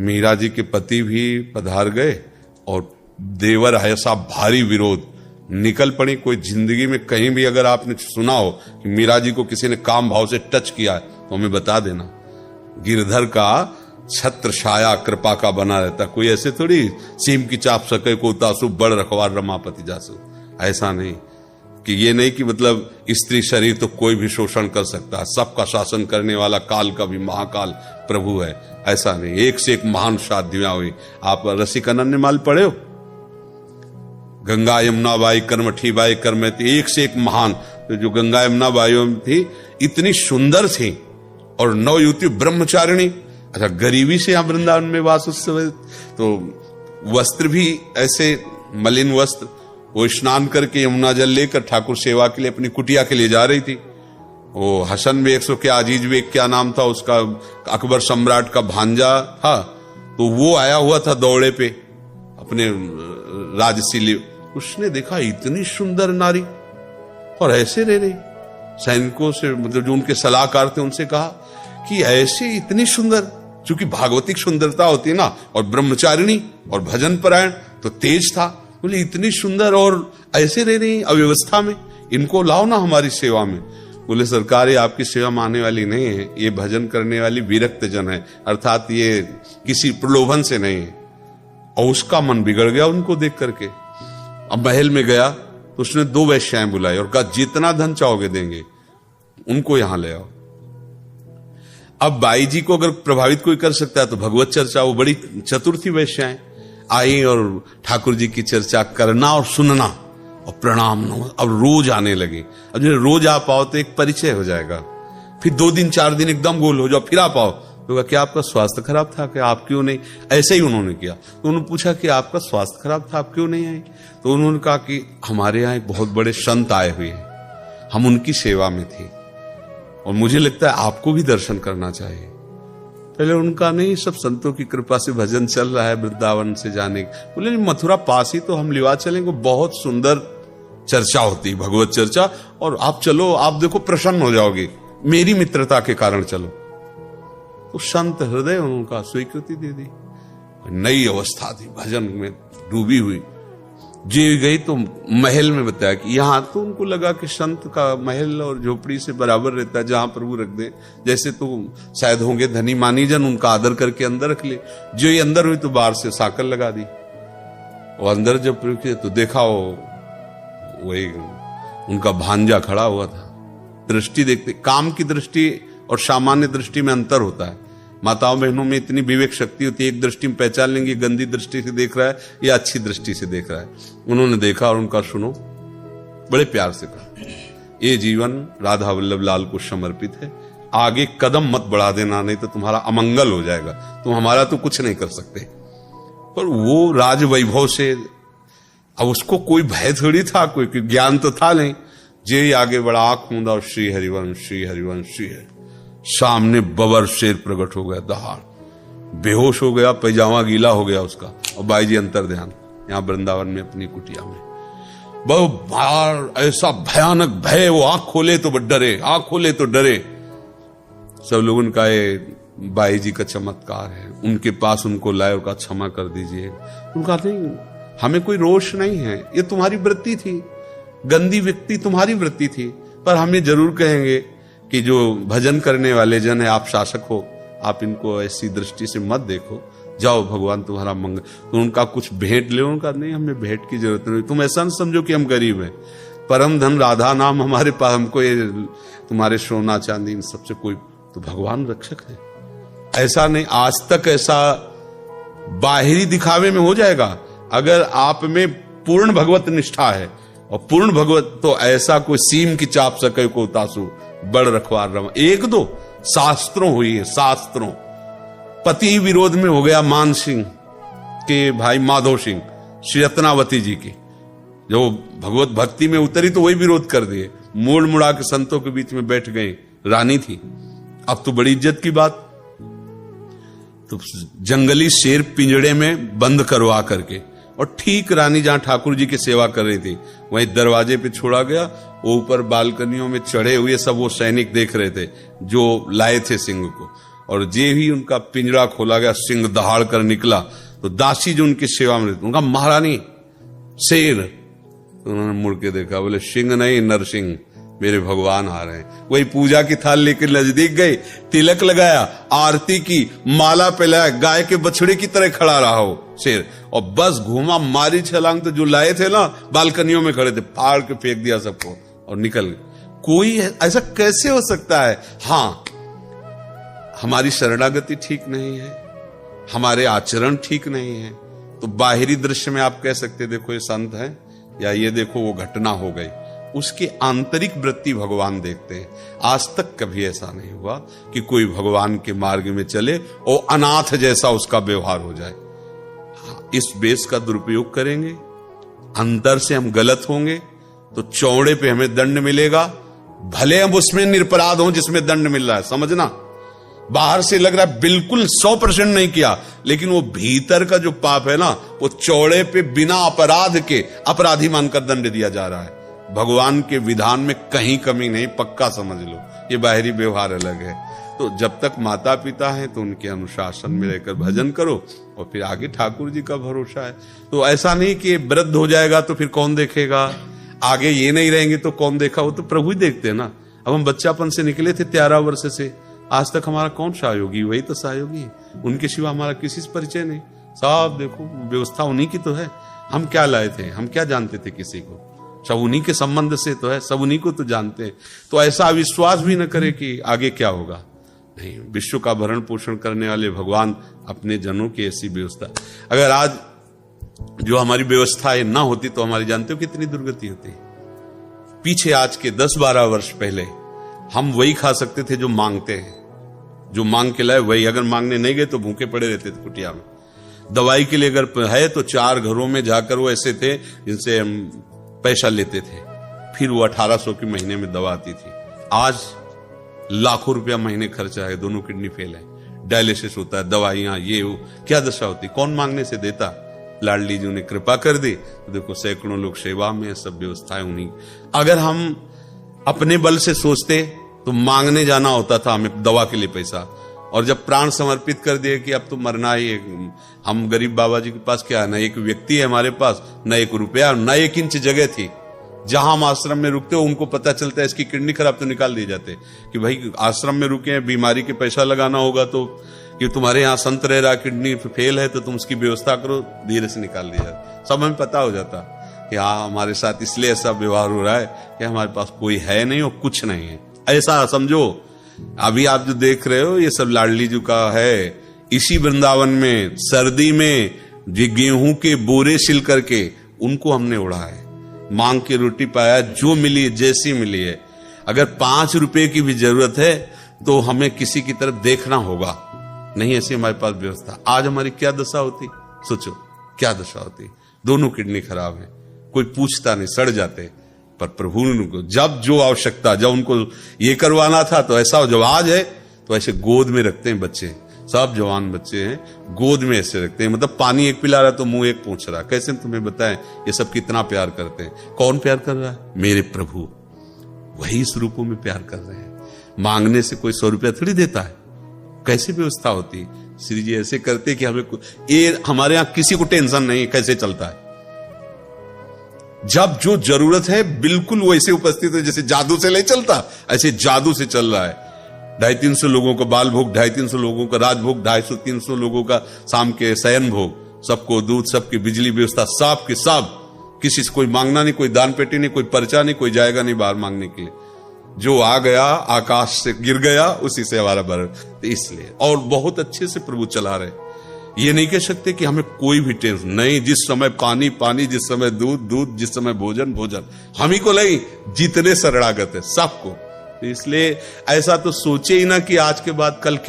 मीरा जी के पति भी पधार गए और देवर ऐसा भारी विरोध, निकल पड़ी। कोई जिंदगी में कहीं भी अगर आपने सुना हो कि मीरा जी को किसी ने काम भाव से टच किया है तो हमें बता देना। गिरधर का छत्र छाया कृपा का बना रहता, कोई ऐसे थोड़ी सीम की चाप सके को तासु बड़ रखवार रमापति जासु, ऐसा नहीं कि ये नहीं कि मतलब स्त्री शरीर तो कोई भी शोषण कर सकता है, सबका शासन करने वाला काल का भी महाकाल प्रभु है, ऐसा नहीं। एक से एक महान शादियां हुई। आप रसिक अनन्यमाल पढ़े हो? गंगा यमुना बाई कर्मठी बाई कर्मती, एक से एक महान। तो जो गंगा यमुना बाई थी इतनी सुंदर थी और नवयुवती ब्रह्मचारिणी। अच्छा, गरीबी से यहाँ वृंदावन में वास उस समय, तो वस्त्र भी ऐसे मलिन वस्त्र, वो स्नान करके यमुना जल लेकर ठाकुर सेवा के लिए अपनी कुटिया के लिए जा रही थी। वो हसन बेग सो क्या अजीज बेग क्या नाम था उसका, अकबर सम्राट का भांजा था, तो वो आया हुआ था दौड़े पे अपने राजसीले। उसने देखा इतनी सुंदर नारी और ऐसे रह रही। सैनिकों से मतलब जो उनके सलाहकार थे उनसे कहा कि ऐसे इतनी सुंदर, चूंकि भागवतिक सुंदरता होती है ना, और ब्रह्मचारिणी और भजन परायण तो तेज था। बोले इतनी सुंदर और ऐसे रह रही अव्यवस्था में, इनको लाओ ना हमारी सेवा में। बोले सरकार ये आपकी सेवा में आने वाली नहीं है, ये भजन करने वाली विरक्त जन है, अर्थात ये किसी प्रलोभन से नहीं है। और उसका मन बिगड़ गया उनको देख करके। अब महल में गया तो उसने 2 वैश्याएं बुलाई और कहा जितना धन चाहोगे देंगे, उनको यहां ले आओ। अब बाई जी को अगर प्रभावित कोई कर सकता है तो भगवत चर्चा, वो बड़ी चतुर थी वैश्याएं, आई और ठाकुर जी की चर्चा करना और सुनना और प्रणाम। अब रोज आने लगे। अब जो रोज आ पाओ तो एक परिचय हो जाएगा, फिर 2 दिन 4 दिन एकदम गोल हो जाओ, फिर आ पाओ तो क्या आपका स्वास्थ्य खराब था क्या, आप क्यों नहीं? ऐसे ही उन्होंने किया। तो उन्होंने पूछा कि आपका स्वास्थ्य खराब था, आप क्यों नहीं आई? तो उन्होंने कहा कि हमारे यहाँ एक बहुत बड़े संत आए हुए हैं, हम उनकी सेवा में थे और मुझे लगता है आपको भी दर्शन करना चाहिए। पहले उनका नहीं, सब संतों की कृपा से भजन चल रहा है वृंदावन से जाने। बोले मथुरा पास ही तो हम लिवा चलेंगे, बहुत सुंदर चर्चा होती भगवत चर्चा, और आप चलो, आप देखो प्रसन्न हो जाओगे, मेरी मित्रता के कारण चलो। तो संत हृदय उनका स्वीकृति दे दी। नई अवस्था थी, भजन में डूबी हुई। जी गई तो महल में बताया कि यहाँ तो उनको लगा कि संत का महल और झोपड़ी से बराबर रहता है, जहां प्रभु रख दे, जैसे तो शायद होंगे धनी मानी जन, उनका आदर करके अंदर रख ले। जो ये अंदर हुई तो बाहर से साकल लगा दी। और अंदर जब प्रयोग किया तो देखा वही उनका भांजा खड़ा हुआ था। दृष्टि देखते, काम की दृष्टि और सामान्य दृष्टि में अंतर होता है। माताओं बहनों में इतनी विवेक शक्ति होती है, एक दृष्टि में पहचान लेंगे गंदी दृष्टि से देख रहा है या अच्छी दृष्टि से देख रहा है। उन्होंने देखा और उनका सुनो, बड़े प्यार से कहा ये जीवन राधा वल्लभ लाल को समर्पित है, आगे कदम मत बढ़ा देना, नहीं तो तुम्हारा अमंगल हो जाएगा, तुम हमारा तो कुछ नहीं कर सकते। पर वो राज वैभव से, अब उसको कोई भय थोड़ी था, कोई ज्ञान तो था नहीं। जे आगे बड़ा आंख मूंदा और श्री हरिवंश श्री हरिवंश श्री हरि, सामने बबर शेर प्रकट हो गया, दहाड़ बेहोश हो गया, पैजामा गीला हो गया उसका। और बाई जी अंतर ध्यान यहां वृंदावन में अपनी कुटिया में, बहुत बार ऐसा भयानक भय, वो आंख खोले तो डरे, आंख खोले तो डरे। सब लोग उनका बाई जी का चमत्कार है, उनके पास उनको लाए और कहा क्षमा कर दीजिए। उनका नहीं, हमें कोई रोष नहीं है, ये तुम्हारी वृत्ति थी, गंदी व्यक्ति तुम्हारी वृत्ति थी, पर हम ये जरूर कहेंगे कि जो भजन करने वाले जन है, आप शासक हो, आप इनको ऐसी दृष्टि से मत देखो, जाओ भगवान तुम्हारा मंगल। तो उनका कुछ भेंट ले, उनका नहीं, हमें भेंट की जरूरत नहीं, तुम ऐसा न समझो कि हम गरीब हैं, परम धन राधा नाम हमारे पास, हमको ये तुम्हारे सोना चांदी इन सबसे कोई, तो भगवान रक्षक है। ऐसा नहीं, आज तक ऐसा बाहरी दिखावे में हो जाएगा, अगर आप में पूर्ण भगवत निष्ठा है और पूर्ण भगवत, तो ऐसा कोई सीम की चाप सके को तासु बड़ रखवार रमा। 1-2 शास्त्रों हुई है, शास्त्रों। पति विरोध में हो गया मान सिंह के भाई माधव सिंह, श्री रत्नावती जी की, जो भगवत भक्ति में उतरी तो वही विरोध कर दिए, मोड़ मुड़ा के संतों के बीच में बैठ गई, रानी थी। अब तो बड़ी इज्जत की बात, तो जंगली शेर पिंजड़े में बंद करवा करके, और ठीक रानी जहां ठाकुर जी की सेवा कर रही थी वहीं दरवाजे पे छोड़ा गया। वो ऊपर बालकनियों में चढ़े हुए सब वो सैनिक देख रहे थे जो लाए थे सिंह को, और जे ही उनका पिंजरा खोला गया, सिंह दहाड़ कर निकला, तो दासी जो उनकी सेवा में रहती, उनका महारानी शेर, तो उन्होंने मुड़ के देखा, बोले सिंह नहीं नरसिंह, मेरे भगवान आ रहे हैं। वही पूजा की थाल लेकर नजदीक गए, तिलक लगाया, आरती की, माला पहनाया, गाय के बछड़े की तरह खड़ा रहा हो शेर, और बस घूमा, मारी छलांग, तो जो लाए थे ना बालकनियों में खड़े थे, फाड़ के फेंक दिया सबको और निकल गए। कोई ऐसा कैसे हो सकता है? हाँ, हमारी शरणागति ठीक नहीं है, हमारे आचरण ठीक नहीं है, तो बाहरी दृश्य में आप कह सकते देखो ये संत है, या ये देखो वो घटना हो गई, उसकी आंतरिक वृत्ति भगवान देखते हैं। आज तक कभी ऐसा नहीं हुआ कि कोई भगवान के मार्ग में चले और अनाथ जैसा उसका व्यवहार हो जाए। इस बेस का दुरुपयोग करेंगे, अंतर से हम गलत होंगे, तो चौड़े पे हमें दंड मिलेगा, भले हम उसमें निरपराध हों जिसमें दंड मिल रहा है, समझना। बाहर से लग रहा है बिल्कुल 100% नहीं किया, लेकिन वो भीतर का जो पाप है ना, वो चौड़े पे बिना अपराध के अपराधी मानकर दंड दिया जा रहा है। भगवान के विधान में कहीं कमी नहीं, पक्का समझ लो। ये बाहरी व्यवहार अलग है। तो जब तक माता पिता हैं तो उनके अनुशासन में रहकर भजन करो, और फिर आगे ठाकुर जी का भरोसा है। तो ऐसा नहीं कि वृद्ध हो जाएगा तो फिर कौन देखेगा, आगे ये नहीं रहेंगे तो कौन देखा, वो तो प्रभु ही देखते हैं ना। अब हम बच्चापन से निकले थे 13 वर्ष से, आज तक हमारा कौन सहयोगी? वही तो सहयोगी है, उनके सिवा हमारा किसी से परिचय नहीं। सब देखो व्यवस्था उन्हीं की तो है, हम क्या लाए थे, हम क्या जानते थे किसी को? सब उन्हीं के संबंध से तो है, सब उन्हीं को तो जानते हैं। तो ऐसा विश्वास भी न करे कि आगे क्या होगा। नहीं, विश्व का भरण पोषण करने वाले भगवान अपने जनों की ऐसी व्यवस्था, अगर आज जो हमारी व्यवस्थाएं ना होती तो हमारी जानते हो कितनी दुर्गति होती। पीछे आज के 10-12 वर्ष पहले हम वही खा सकते थे जो मांगते हैं, जो मांग के लाए वही, अगर मांगने नहीं गए तो भूखे पड़े रहते थे कुटिया में। दवाई के लिए अगर है तो 4 घरों में जाकर वो ऐसे थे जिनसे हम पैसा लेते थे, फिर वो 1800 की महीने में दवा आती थी। आज लाखों रुपया महीने खर्चा है, दोनों किडनी फेल है, डायलिसिस होता है, दवाइयां, ये वो, क्या दशा होती, कौन मांगने से देता? लाडली जी ने कृपा कर दी तो देखो सैकड़ों लोग सेवा में, सब व्यवस्थाएं उन्हीं। अगर हम अपने बल से सोचते तो मांगने जाना होता था हमें दवा के लिए पैसा, और जब प्राण समर्पित कर दिए कि अब तो मरना ही है, हम गरीब बाबा जी के पास क्या है, ना एक व्यक्ति है हमारे पास, न 1 रुपया, न 1 इंच जगह थी। जहां हम आश्रम में रुकते हो उनको पता चलता है इसकी किडनी खराब, तो निकाल दिए जाते कि भाई आश्रम में रुके हैं, बीमारी के पैसा लगाना होगा, तो कि तुम्हारे यहाँ संत रह रहा, किडनी फेल है, तो तुम उसकी व्यवस्था करो, धीरे से निकाल दिया जाता। सब हमें पता हो जाता कि हाँ हमारे साथ इसलिए ऐसा व्यवहार हो रहा है कि हमारे पास कोई है नहीं और कुछ नहीं है, ऐसा समझो। अभी आप जो देख रहे हो ये सब लाडली जी का है। इसी वृंदावन में सर्दी में जो गेहूं के बोरे सिल करके उनको हमने उड़ा है, मांग के रोटी पाया, जो मिली जैसी मिली है। अगर 5 रुपए की भी जरूरत है तो हमें किसी की तरफ देखना होगा, नहीं ऐसी हमारे पास व्यवस्था। आज हमारी क्या दशा होती, सोचो क्या दशा होती। दोनों किडनी खराब है, कोई पूछता नहीं, सड़ जाते। पर प्रभु ने उनको जब जो आवश्यकता, जब उनको ये करवाना था तो ऐसा, जब आज है तो ऐसे गोद में रखते हैं बच्चे, सब जवान बच्चे हैं, गोद में ऐसे रखते हैं। मतलब पानी एक पिला रहा तो मुंह एक पूछ रहा। कैसे तुम्हें बताएं ये सब कितना प्यार करते हैं? कौन प्यार कर रहा है? मेरे प्रभु, वही इस रूपों में प्यार कर रहे हैं। मांगने से कोई 100 रुपया थोड़ी देता है। कैसी व्यवस्था होती? श्री जी ऐसे करते कि हमें ये, हमारे यहां किसी को टेंशन नहीं कैसे चलता है। जब जो जरूरत है बिल्कुल वैसे उपस्थित है, जैसे जादू से नहीं चलता, ऐसे जादू से चल रहा है। 250-300 लोगों का बाल भोग, 250-300 लोगों का राजभोग, 250-300 लोगों का शाम के शयन भोग, सबको दूध, सबकी बिजली व्यवस्था, सब के सब। किसी से कोई मांगना नहीं, कोई दान पेटी नहीं, कोई पर्चा नहीं, कोई जाएगा नहीं बाहर मांगने के लिए। जो आ गया आकाश से गिर गया उसी से हमारा भरण। तो इसलिए और बहुत अच्छे से प्रभु चला रहे। ये नहीं कह सकते कि हमें कोई भी टेंशन नहीं, जिस समय पानी पानी, जिस समय दूध दूध, जिस समय भोजन भोजन, हम ही को नहीं, जितने शरणागत है सबको। इसलिए ऐसा तो सोचे ही ना कि आज के बाद कल क्या